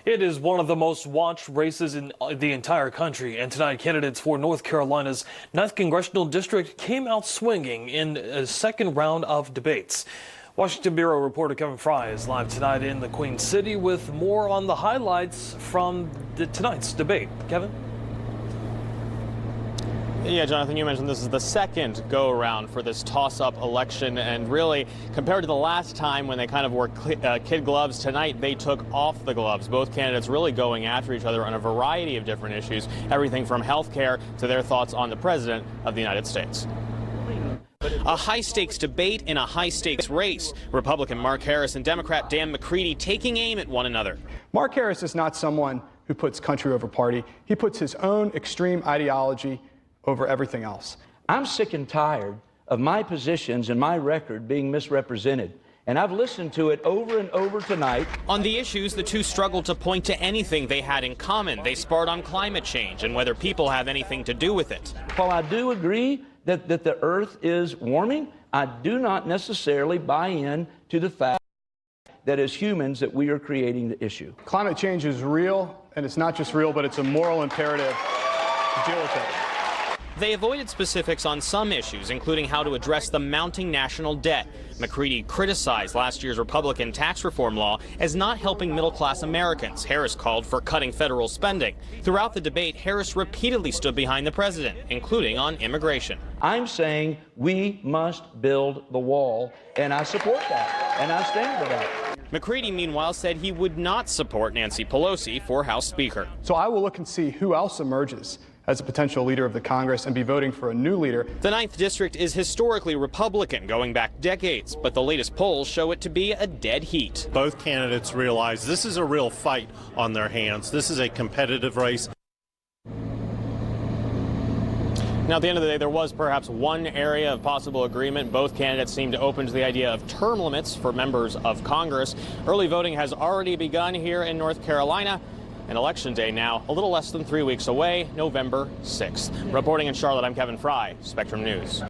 It is one of the most watched races in the entire country, and tonight candidates for North Carolina's 9th Congressional District came out swinging in a second round of debates. Washington Bureau reporter Kevin Fry is live tonight in the Queen City with more on the highlights from tonight's debate. Kevin? Yeah, Jonathan, you mentioned this is the second go-around for this toss-up election, and really, compared to the last time when they kind of wore kid gloves, tonight they took off the gloves. Both candidates really going after each other on a variety of different issues, everything from health care to their thoughts on the President of the United States. A high-stakes debate in a high-stakes race. Republican Mark Harris and Democrat Dan McCready taking aim at one another. Mark Harris is not someone who puts country over party. He puts his own extreme ideology over everything else. I'm sick and tired of my positions and my record being misrepresented, and I've listened to it over and over tonight. On the issues, the two struggled to point to anything they had in common. They sparred on climate change and whether people have anything to do with it. While I do agree that the Earth is warming, I do not necessarily buy in to the fact that as humans that we are creating the issue. Climate change is real, and it's not just real, but it's a moral imperative to deal with it. They avoided specifics on some issues, including how to address the mounting national debt. McCready criticized last year's Republican tax reform law as not helping middle-class Americans. Harris called for cutting federal spending. Throughout the debate, Harris repeatedly stood behind the president, including on immigration. I'm saying we must build the wall, and I support that, and I stand for that. McCready, meanwhile, said he would not support Nancy Pelosi for House Speaker. So I will look and see who else emerges as a potential leader of the Congress and be voting for a new leader. The 9th District is historically Republican, going back decades, but the latest polls show it to be a dead heat. Both candidates realize this is a real fight on their hands. This is a competitive race. Now, at the end of the day, there was perhaps one area of possible agreement. Both candidates seemed to open to the idea of term limits for members of Congress. Early voting has already begun here in North Carolina. And Election Day now a little less than 3 weeks away, November 6th. Reporting in Charlotte, I'm Kevin Fry, Spectrum News.